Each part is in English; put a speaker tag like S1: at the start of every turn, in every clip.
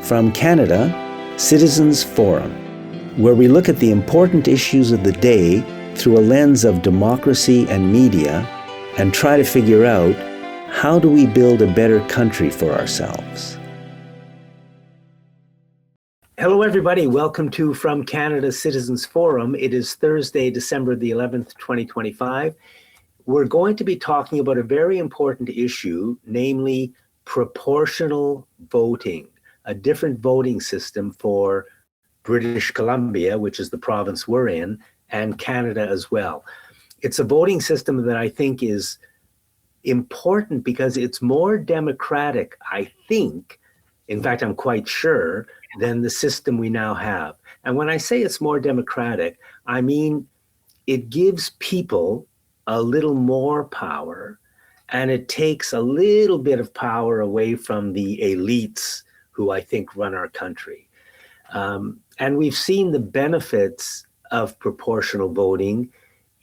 S1: From Canada, Citizens Forum, where we look at the important issues of the day through a lens of democracy and media and try to figure out, how do we build a better country for ourselves? Hello, everybody. Welcome to From Canada Citizens Forum. It is Thursday, December the 11th, 2025. We're going to be talking about a very important issue, namely proportional voting, a different voting system for British Columbia, which is the province we're in, and Canada as well. It's a voting system that I think is important because it's more democratic, I think, in fact, I'm quite sure, than the system we now have. And when I say it's more democratic, I mean it gives people a little more power, and it takes a little bit of power away from the elites who I think run our country. And we've seen the benefits of proportional voting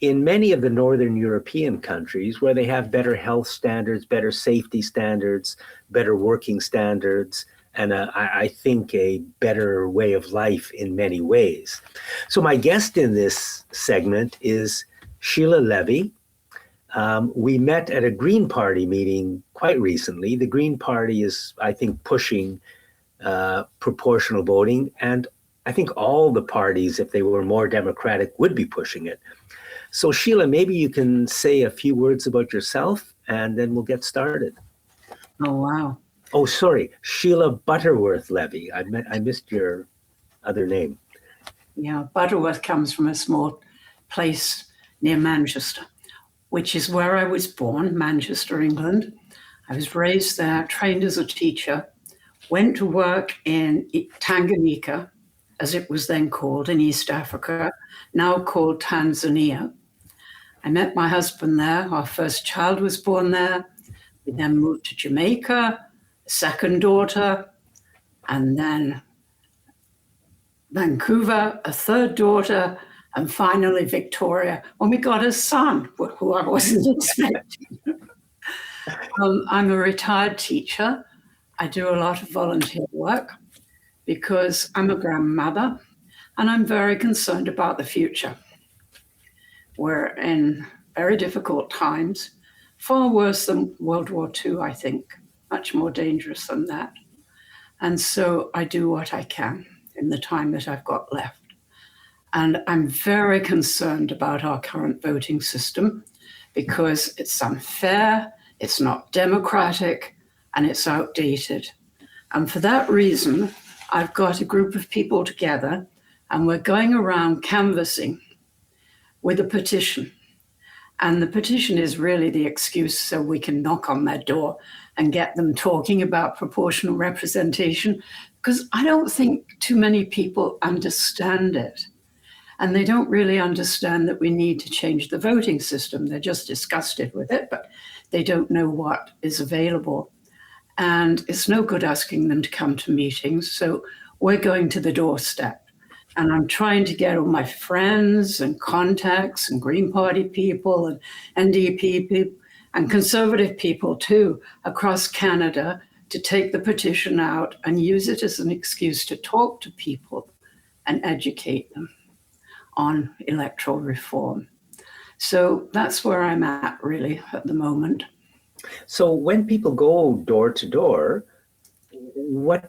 S1: in many of the Northern European countries where they have better health standards, better safety standards, better working standards, and I think a better way of life in many ways. So my guest in this segment is Sheila Levey. We met at a Green Party meeting quite recently. The Green Party is, I think, pushing proportional voting, and I think all the parties, if they were more democratic, would be pushing it. So Sheila, maybe you can say a few words about yourself, and then we'll get started.
S2: Oh, wow.
S1: Oh, sorry, Sheila Butterworth Levey. I missed your other name.
S2: Yeah, Butterworth comes from a small place near Manchester, which is where I was born, Manchester, England. I was raised there, trained as a teacher, went to work in Tanganyika, as it was then called, in East Africa, now called Tanzania. I met my husband there. Our first child was born there. We then moved to Jamaica, second daughter, and then Vancouver, a third daughter, and finally Victoria, when we got a son, who I wasn't expecting. I'm a retired teacher. I do a lot of volunteer work because I'm a grandmother and I'm very concerned about the future. We're in very difficult times, far worse than World War II, I think, much more dangerous than that. And so I do what I can in the time that I've got left. And I'm very concerned about our current voting system because it's unfair, it's not democratic, and it's outdated. And for that reason, I've got a group of people together and we're going around canvassing with a petition. And the petition is really the excuse so we can knock on their door and get them talking about proportional representation, because I don't think too many people understand it. And they don't really understand that we need to change the voting system. They're just disgusted with it, but they don't know what is available. And it's no good asking them to come to meetings. So we're going to the doorstep. And I'm trying to get all my friends and contacts and Green Party people and NDP people and Conservative people too across Canada to take the petition out and use it as an excuse to talk to people and educate them on electoral reform. So that's where I'm at really at the moment.
S1: So when people go door to door, what's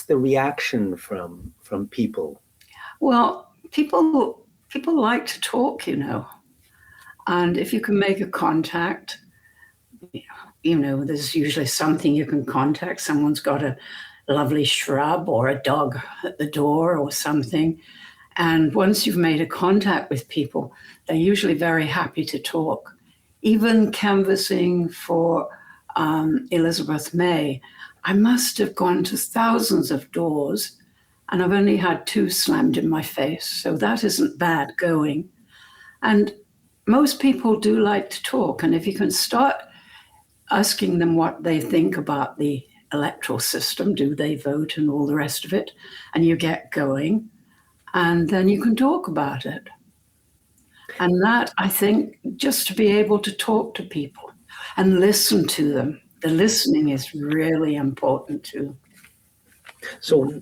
S1: the reaction from people?
S2: Well, people like to talk, and if you can make a contact, there's usually something you can contact. Someone's got a lovely shrub or a dog at the door or something. And once you've made a contact with people, they're usually very happy to talk. Even canvassing for Elizabeth May, I must have gone to thousands of doors and I've only had 2 slammed in my face. So that isn't bad going. And most people do like to talk. And if you can start asking them what they think about the electoral system, do they vote and all the rest of it, and you get going, and then you can talk about it. And that, I think, just to be able to talk to people and listen to them the listening is really important too.
S1: So,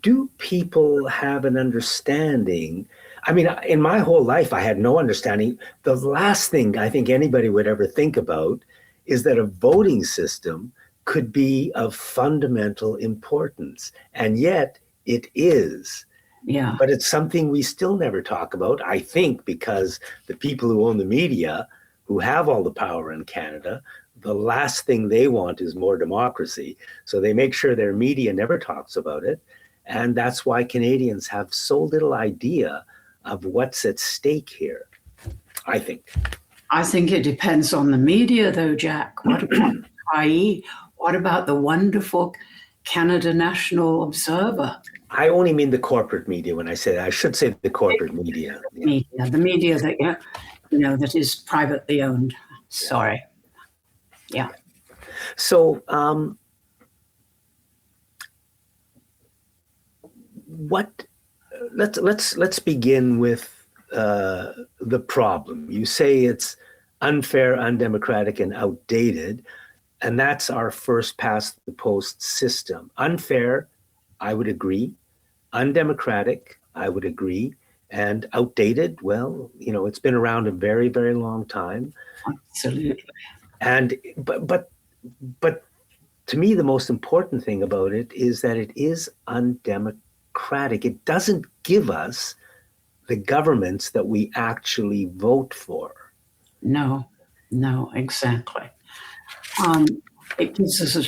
S1: do people have an understanding? I mean, in my whole life, I had no understanding. The last thing I think anybody would ever think about is that a voting system could be of fundamental importance. And yet it is.
S2: Yeah.
S1: But it's something we still never talk about, I think, because the people who own the media, who have all the power in Canada, the last thing they want is more democracy. So they make sure their media never talks about it. And that's why Canadians have so little idea of what's at stake here, I think.
S2: I think it depends on the media, though, Jack. What about IE? What about the wonderful Canada National Observer?
S1: I only mean the corporate media when I say that. I should say the corporate media. Yeah.
S2: The media that that is privately owned. Sorry. Yeah.
S1: So, let's begin with the problem. You say it's unfair, undemocratic, and outdated, and that's our first past the post system. Unfair, I would agree. Undemocratic, I would agree. And outdated, well, it's been around a very, very long time.
S2: Absolutely.
S1: And but to me, the most important thing about it is that it is undemocratic. It doesn't give us the governments that we actually vote for.
S2: No, exactly. It gives us a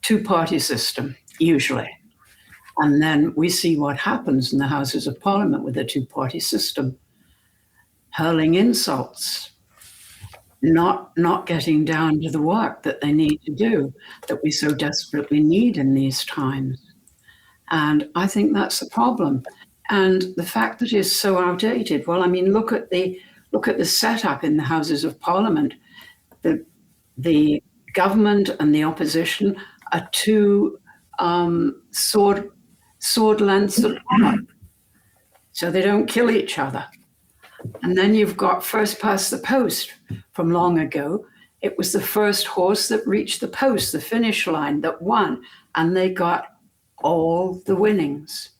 S2: two-party system, usually. And then we see what happens in the Houses of Parliament with a two-party system. Hurling insults, not getting down to the work that they need to do, that we so desperately need in these times. And I think that's the problem. And the fact that it's so outdated, well, I mean, look at the setup in the Houses of Parliament. The government and the opposition are two sword lengths apart, so they don't kill each other. And then you've got first past the post from long ago. It was the first horse that reached the post, the finish line, that won, and they got all the winnings.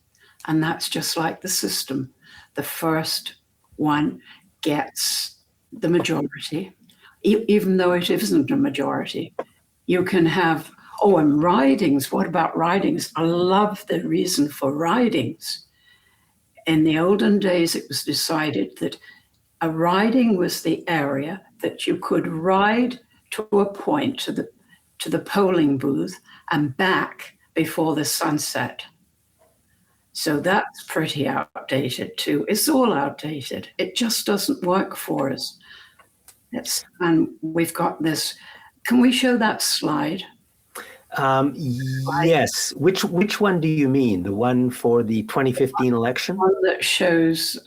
S2: And that's just like the system. The first one gets the majority, even though it isn't a majority. You can have, and ridings. What about ridings? I love the reason for ridings. In the olden days, it was decided that a riding was the area that you could ride to a point, to the polling booth and back before the sunset. So that's pretty outdated too. It's all outdated. It just doesn't work for us. And we've got this. Can we show that slide?
S1: Yes. Which one do you mean? The one for the 2015 election?
S2: The one that shows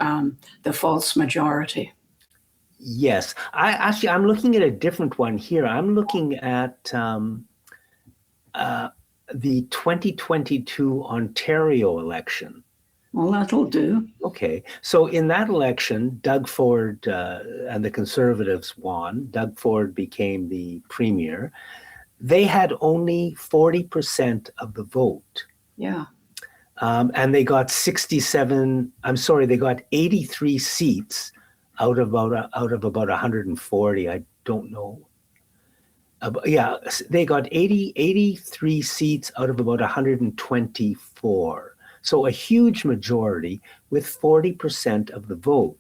S2: the false majority.
S1: Yes. I'm looking at a different one here. I'm looking at the 2022 Ontario election.
S2: Well, that'll do.
S1: Okay. So in that election, Doug Ford and the Conservatives won. Doug Ford became the premier. They had only 40% of the vote.
S2: Yeah.
S1: And they got 83 seats out of about 140. I don't know. They got 83 seats out of about 124. So a huge majority with 40% of the vote.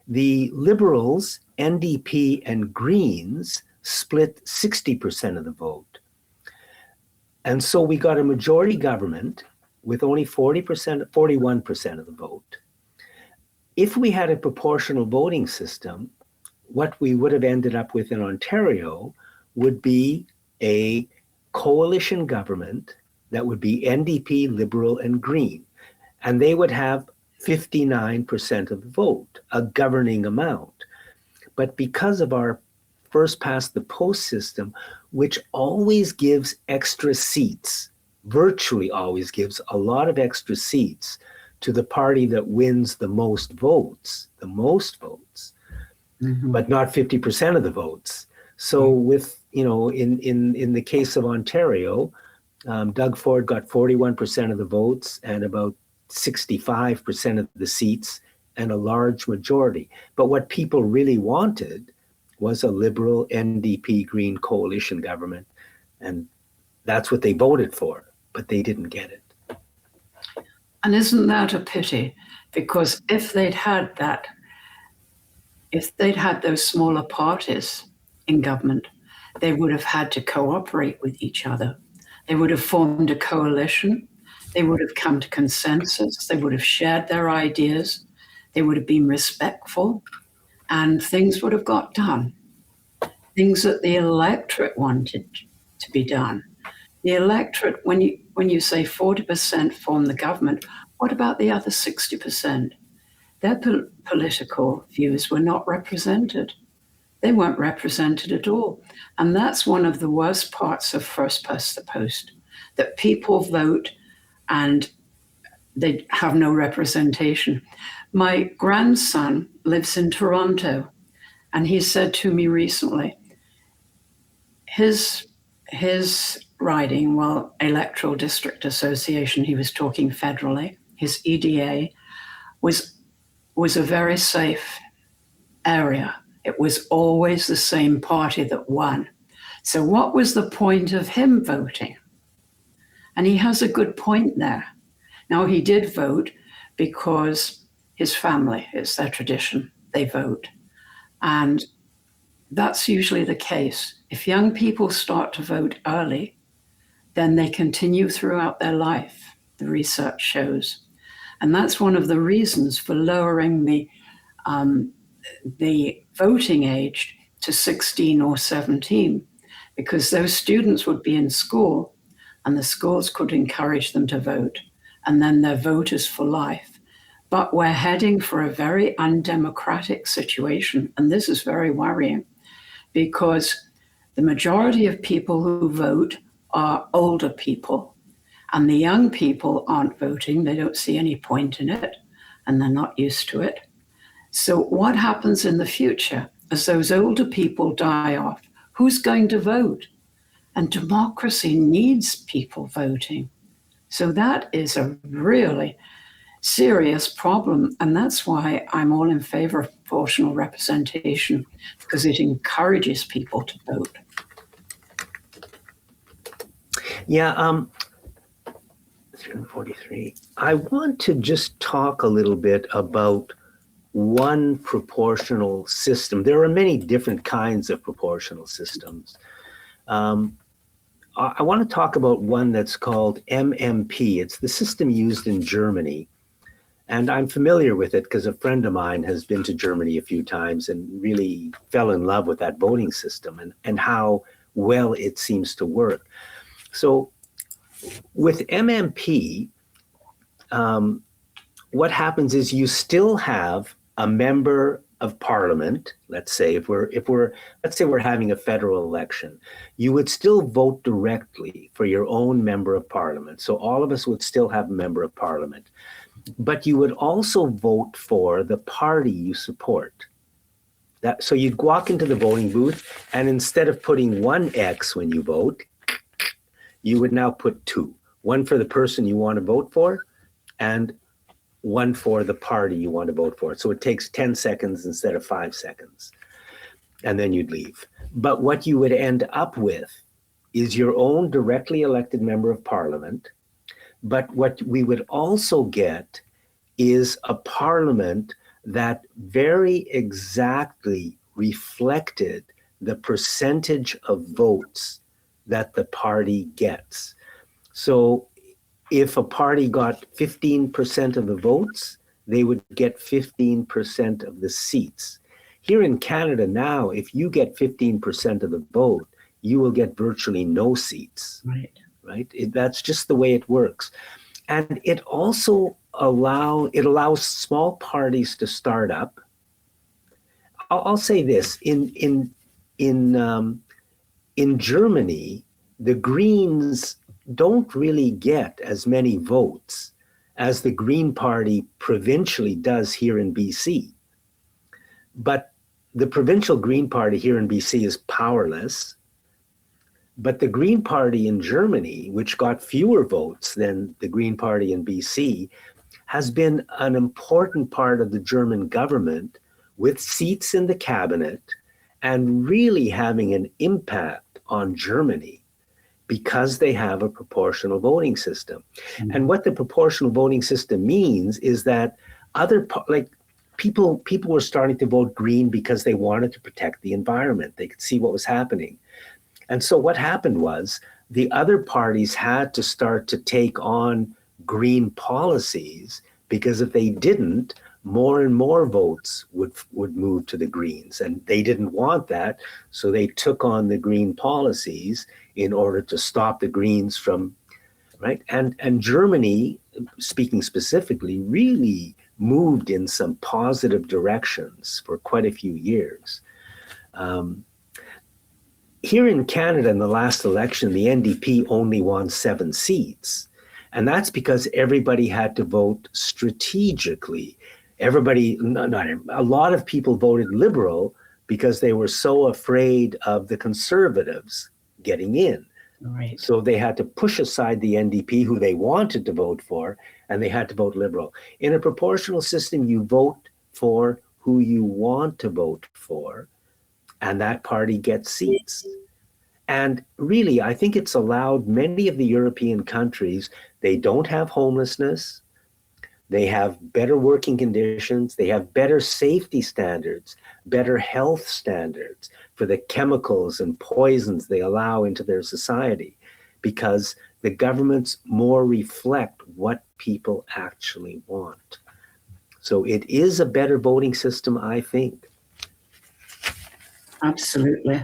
S1: The Liberals, NDP, and Greens split 60% of the vote. And so we got a majority government with only 41% of the vote. If we had a proportional voting system, what we would have ended up with in Ontario would be a coalition government that would be NDP, Liberal, and Green. And they would have 59% of the vote, a governing amount. But because of our first past the post system, which always gives extra seats, virtually always gives a lot of extra seats to the party that wins the most votes, but not 50% of the votes. So with in the case of Ontario, Doug Ford got 41% of the votes and about 65% of the seats and a large majority. But what people really wanted was a Liberal NDP Green coalition government. And that's what they voted for, but they didn't get it.
S2: And isn't that a pity? Because if they'd had those smaller parties in government, they would have had to cooperate with each other. They would have formed a coalition. They would have come to consensus. They would have shared their ideas. They would have been respectful, and things would have got done. Things that the electorate wanted to be done. The electorate, when you say 40% form the government, what about the other 60%? Their political views were not represented. They weren't represented at all. And that's one of the worst parts of first past the post, that people vote and they have no representation. My grandson lives in Toronto, and he said to me recently, his riding, well, Electoral District Association, he was talking federally, his EDA, was a very safe area. It was always the same party that won. So what was the point of him voting? And he has a good point there. Now, he did vote because his family, it's their tradition, they vote. And that's usually the case. If young people start to vote early, then they continue throughout their life, the research shows. And that's one of the reasons for lowering the voting age to 16 or 17, because those students would be in school and the schools could encourage them to vote, and then their vote is for life. But we're heading for a very undemocratic situation, and this is very worrying, because the majority of people who vote are older people, and the young people aren't voting. They don't see any point in it, and they're not used to it. So what happens in the future as those older people die off? Who's going to vote? And democracy needs people voting. So that is a really serious problem. And that's why I'm all in favor of proportional representation, because it encourages people to vote.
S1: Yeah, 343. I want to just talk a little bit about one proportional system. There are many different kinds of proportional systems. I want to talk about one that's called MMP. It's the system used in Germany. And I'm familiar with it because a friend of mine has been to Germany a few times and really fell in love with that voting system and how well it seems to work. So with MMP, what happens is you still have a member of parliament. Let's say let's say we're having a federal election, you would still vote directly for your own member of parliament. So all of us would still have a member of parliament, but you would also vote for the party you support. So you'd walk into the voting booth, and instead of putting one X when you vote, you would now put two, one for the person you want to vote for and one for the party you want to vote for. So it takes 10 seconds instead of 5 seconds, and then you'd leave. But what you would end up with is your own directly elected member of parliament. But what we would also get is a parliament that very exactly reflected the percentage of votes that the party gets. So if a party got 15% of the votes, they would get 15% of the seats. Here in Canada now, if you get 15% of the vote, you will get virtually no seats. Right? That's just the way it works. And it also allows small parties to start up. I'll say this, in Germany, the Greens don't really get as many votes as the Green Party provincially does here in BC. But the provincial Green Party here in BC is powerless But the Green Party in Germany, which got fewer votes than the Green Party in BC, has been an important part of the German government with seats in the cabinet and really having an impact on Germany because they have a proportional voting system. Mm-hmm. And what the proportional voting system means is that people were starting to vote green because they wanted to protect the environment. They could see what was happening. And so what happened was the other parties had to start to take on green policies, because if they didn't, more and more votes would move to the Greens, and they didn't want that. So they took on the green policies in order to stop the Greens from, right? And Germany, speaking specifically, really moved in some positive directions for quite a few years. Here in Canada, in the last election, the NDP only won 7 seats. And that's because everybody had to vote strategically. A lot of people voted Liberal because they were so afraid of the Conservatives getting in.
S2: Right.
S1: So they had to push aside the NDP, who they wanted to vote for, and they had to vote Liberal. In a proportional system, you vote for who you want to vote for, and that party gets seats. And really, I think it's allowed many of the European countries, they don't have homelessness, they have better working conditions, they have better safety standards, better health standards for the chemicals and poisons they allow into their society, because the governments more reflect what people actually want. So it is a better voting system, I think.
S2: Absolutely.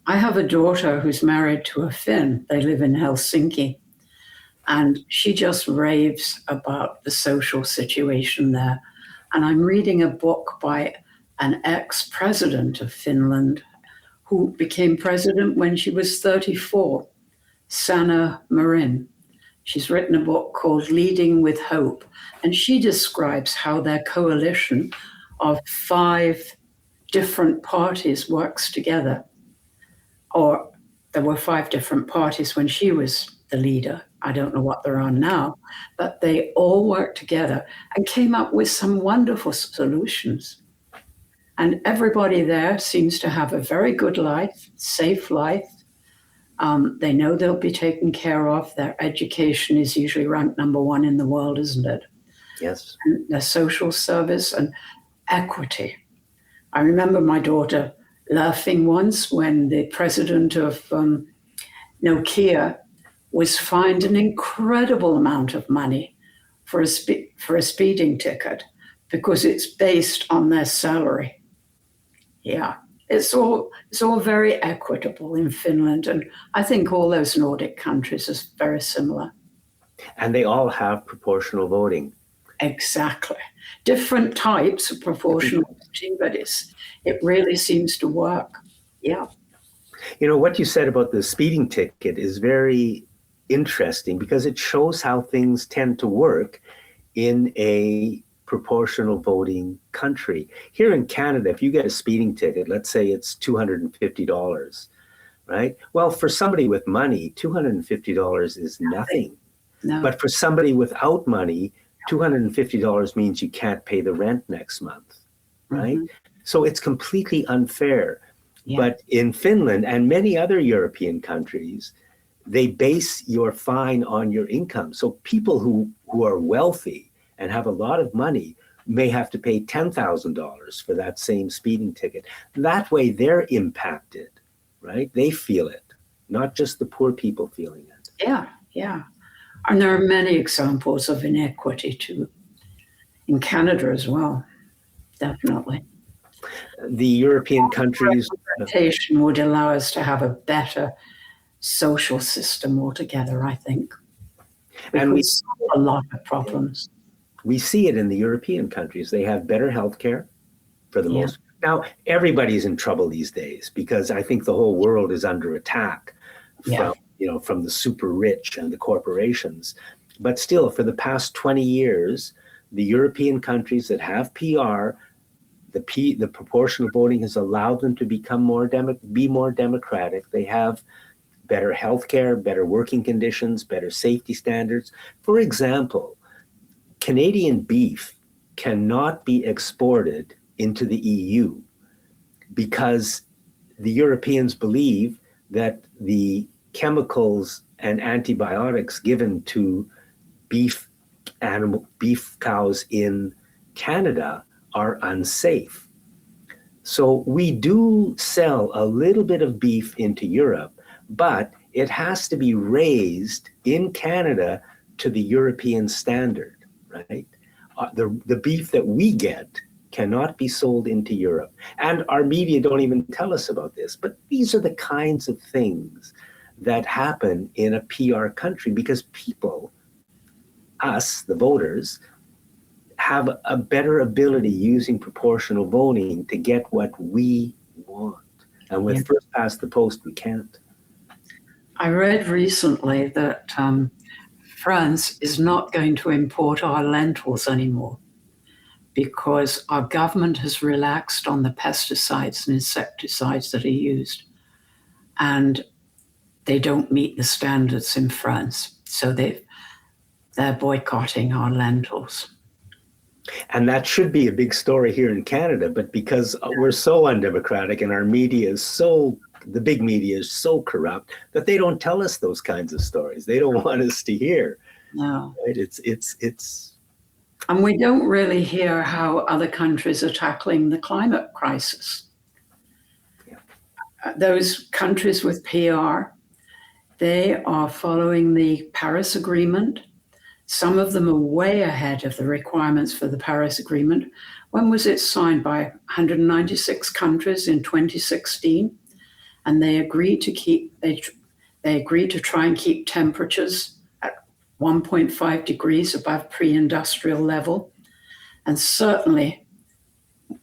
S2: I have a daughter who's married to a Finn. They live in Helsinki. And she just raves about the social situation there. And I'm reading a book by an ex-president of Finland who became president when she was 34, Sanna Marin. She's written a book called Leading with Hope. And she describes how their coalition of 5 different parties works together. Or there were 5 different parties when she was the leader. I don't know what they're on now, but they all worked together and came up with some wonderful solutions. And everybody there seems to have a very good life, safe life. They know they'll be taken care of. Their education is usually ranked #1 in the world, isn't it?
S1: Yes.
S2: And their social service and equity. I remember my daughter laughing once when the president of Nokia was fined an incredible amount of money for a speeding ticket because it's based on their salary. Yeah, it's all very equitable in Finland, and I think all those Nordic countries are very similar.
S1: And they all have proportional voting.
S2: Exactly. Different types of proportional voting, but it really seems to work. Yeah.
S1: You know, what you said about the speeding ticket is very interesting because it shows how things tend to work in a proportional voting country. Here in Canada, if you get a speeding ticket, let's say it's $250, right? Well, for somebody with money, $250 is nothing.
S2: No.
S1: But for somebody without money, $250 means you can't pay the rent next month, right? Mm-hmm. So it's completely unfair. Yeah. But in Finland and many other European countries, they base your fine on your income. So people who are wealthy and have a lot of money may have to pay $10,000 for that same speeding ticket. That way they're impacted, right? They feel it, not just the poor people feeling it.
S2: Yeah, yeah. And there are many examples of inequity too, in Canada as well, definitely.
S1: The European countries...
S2: Representation would allow us to have a better social system altogether, I think.
S1: And we
S2: solve a lot of problems.
S1: We see it in the European countries. They have better healthcare for the most. Now, everybody's in trouble these days because I think the whole world is under attack from the super rich and the corporations. But still, for the past 20 years, the European countries that have PR, the proportional voting has allowed them to become more democratic. They have better healthcare, better working conditions, better safety standards. For example, Canadian beef cannot be exported into the EU because the Europeans believe that the chemicals and antibiotics given to beef cows in Canada are unsafe. So we do sell a little bit of beef into Europe, but it has to be raised in Canada to the European standard, right? The beef that we get cannot be sold into Europe. And our media don't even tell us about this, but these are the kinds of things that happen in a PR country because people, us, the voters, have a better ability using proportional voting to get what we want. And with first past the post, we can't.
S2: I read recently that France is not going to import our lentils anymore because our government has relaxed on the pesticides and insecticides that are used. And they don't meet the standards in France. So they're boycotting our lentils.
S1: And that should be a big story here in Canada, but because we're so undemocratic and our media is the big media is so corrupt that they don't tell us those kinds of stories. They don't want us to hear.
S2: No.
S1: Right?
S2: And we don't really hear how other countries are tackling the climate crisis.
S1: Yeah.
S2: Those countries with PR, they are following the Paris Agreement. Some of them are way ahead of the requirements for the Paris Agreement. When was it signed? By 196 countries in 2016. And they agreed to try and keep temperatures at 1.5 degrees above pre-industrial level, and certainly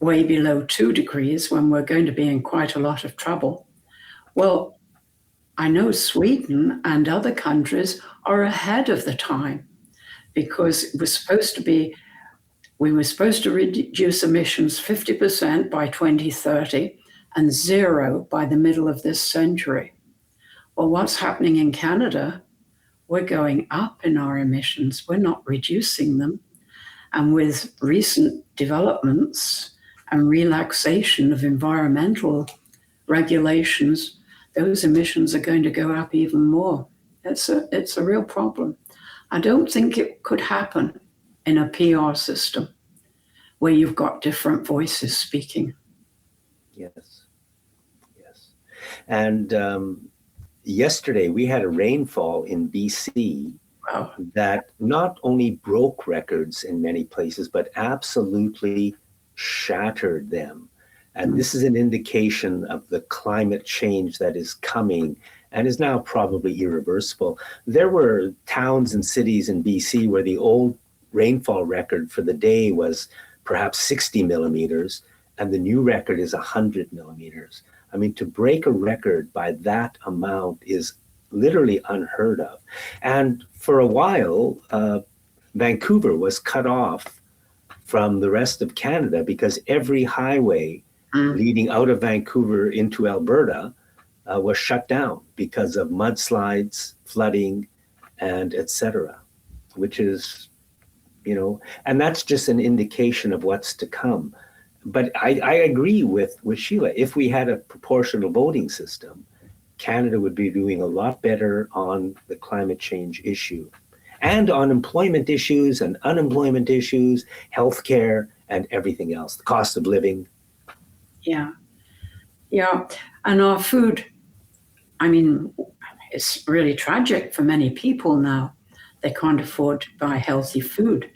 S2: way below 2 degrees when we're going to be in quite a lot of trouble. Well, I know Sweden and other countries are ahead of the time because we were supposed to reduce emissions 50% by 2030 and zero by the middle of this century. Well, what's happening in Canada? We're going up in our emissions. We're not reducing them. And with recent developments and relaxation of environmental regulations, those emissions are going to go up even more. It's a real problem. I don't think it could happen in a PR system where you've got different voices speaking.
S1: Yes. And yesterday we had a rainfall in BC that not only broke records in many places, but absolutely shattered them. And this is an indication of the climate change that is coming and is now probably irreversible. There were towns and cities in BC where the old rainfall record for the day was perhaps 60 millimeters, and the new record is 100 millimeters. I mean, to break a record by that amount is literally unheard of. And for a while, Vancouver was cut off from the rest of Canada because every highway leading out of Vancouver into Alberta was shut down because of mudslides, flooding, and etc., which is, and that's just an indication of what's to come. But I agree with Sheila. If we had a proportional voting system, Canada would be doing a lot better on the climate change issue and on employment issues and unemployment issues, healthcare, and everything else, the cost of living.
S2: Yeah. And our food, it's really tragic for many people now. They can't afford to buy healthy food.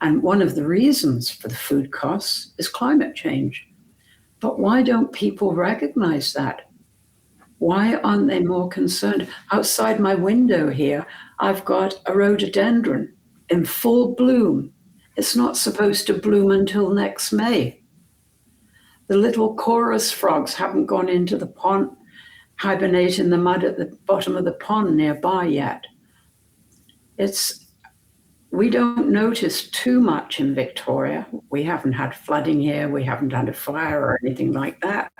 S2: And one of the reasons for the food costs is climate change. But why don't people recognize that? Why aren't they more concerned? Outside my window here, I've got a rhododendron in full bloom. It's not supposed to bloom until next May. The little chorus frogs haven't gone into the pond, hibernate in the mud at the bottom of the pond nearby yet. We don't notice too much in Victoria. We haven't had flooding here. We haven't had a fire or anything like that.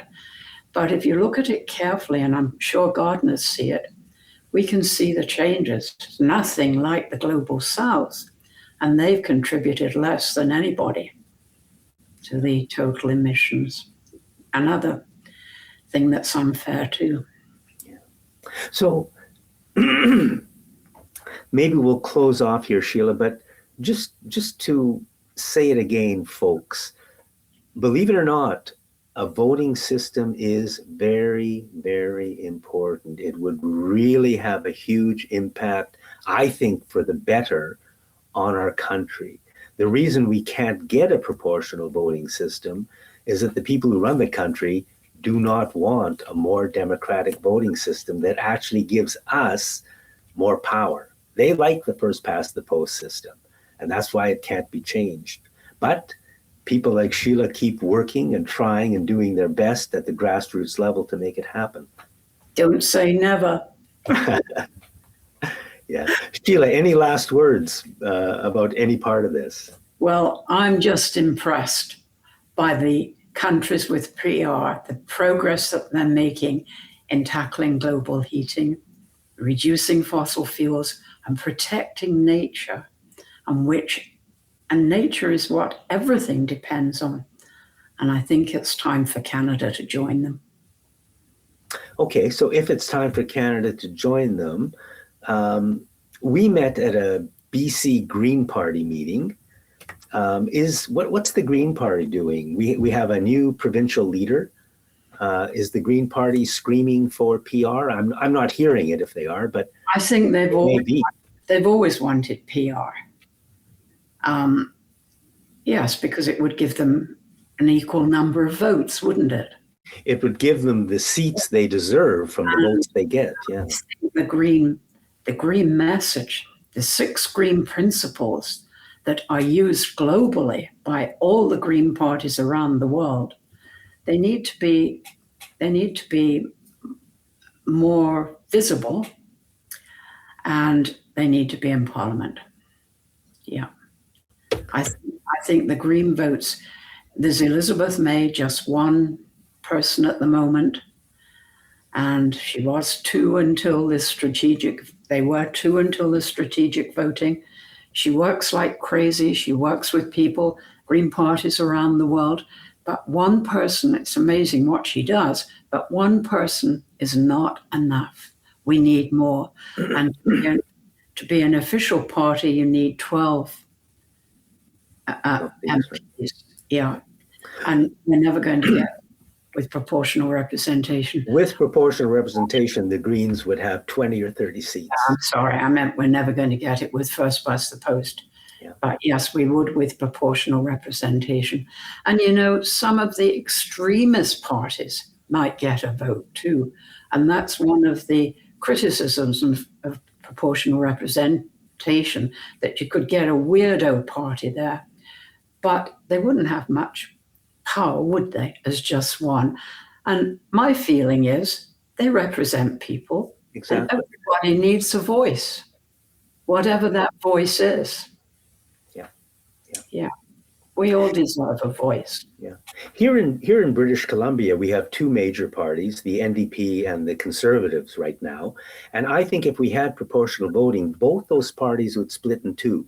S2: But if you look at it carefully, and I'm sure gardeners see it, we can see the changes. It's nothing like the global south, and they've contributed less than anybody to the total emissions. Another thing that's unfair too.
S1: Yeah. So maybe we'll close off here, Sheila, but just to say it again, folks, believe it or not, a voting system is very, very important. It would really have a huge impact, I think, for the better on our country. The reason we can't get a proportional voting system is that the people who run the country do not want a more democratic voting system that actually gives us more power. They like the first past the post system, and that's why it can't be changed. But people like Sheila keep working and trying and doing their best at the grassroots level to make it happen.
S2: Don't say never.
S1: Yeah. Sheila, any last words about any part of this?
S2: Well, I'm just impressed by the countries with PR, the progress that they're making in tackling global heating, reducing fossil fuels, and protecting nature, and nature is what everything depends on. And I think it's time for Canada to join them.
S1: Okay, so if it's time for Canada to join them, we met at a BC Green Party meeting. What's the Green Party doing? We have a new provincial leader. Is the Green Party screaming for PR? I'm not hearing it if they are, but
S2: I think they've always wanted PR. Yes, because it would give them an equal number of votes, wouldn't it?
S1: It would give them the seats they deserve from the votes they get. Yeah.
S2: The green message, the 6 green principles that are used globally by all the green parties around the world, they need to be more visible, and they need to be in Parliament. Yeah. I think the Green votes, there's Elizabeth May, just one person at the moment, and she was 2 until the strategic, they were 2 until the strategic voting. She works like crazy. She works with people, Green parties around the world, but one person, it's amazing what she does, but one person is not enough. We need more. And to be an official party, you need 12 MPs. Yeah. And we're never going to get with proportional representation.
S1: With proportional representation, the Greens would have 20 or 30 seats.
S2: I'm sorry, I meant we're never going to get it with first past the post. Yeah. But yes, we would with proportional representation. And you know, some of the extremist parties might get a vote too. And that's one of the criticisms of proportional representation, that you could get a weirdo party there. But they wouldn't have much power, would they, as just one? And my feeling is they represent people.
S1: Exactly.
S2: And everybody needs a voice, whatever that voice is. Yeah. We all deserve a voice.
S1: Yeah. Here in British Columbia, we have 2 major parties, the NDP and the Conservatives right now. And I think if we had proportional voting, both those parties would split in 2.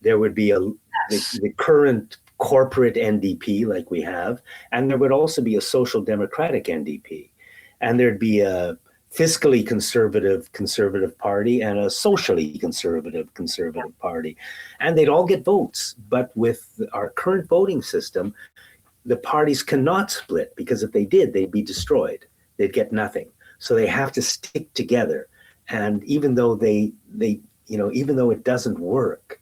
S1: There would be the current corporate NDP like we have, and there would also be a social democratic NDP. And there'd be a fiscally conservative party and a socially conservative party. And they'd all get votes. But with our current voting system, the parties cannot split, because if they did, they'd be destroyed. They'd get nothing. So they have to stick together. And even though even though it doesn't work,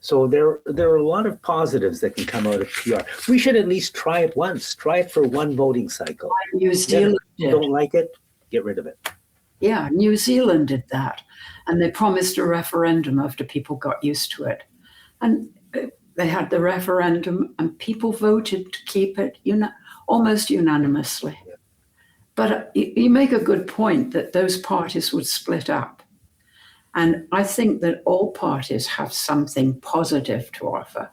S1: so there are a lot of positives that can come out of PR. We should at least try it once. Try it for 1 voting cycle.
S2: New Zealand did.
S1: Don't like it, get rid of it.
S2: Yeah, New Zealand did that. And they promised a referendum after people got used to it. And they had the referendum and people voted to keep it almost unanimously. Yeah. But you make a good point that those parties would split up. And I think that all parties have something positive to offer.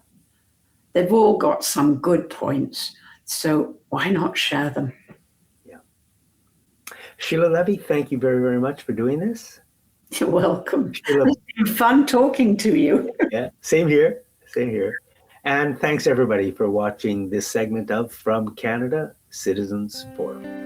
S2: They've all got some good points, so why not share them?
S1: Yeah. Sheila Levey, thank you very, very much for doing this.
S2: You're welcome.
S1: Sheila,
S2: It's been fun talking to you.
S1: yeah, same here. Same here. And thanks everybody for watching this segment of From Canada Citizens Forum.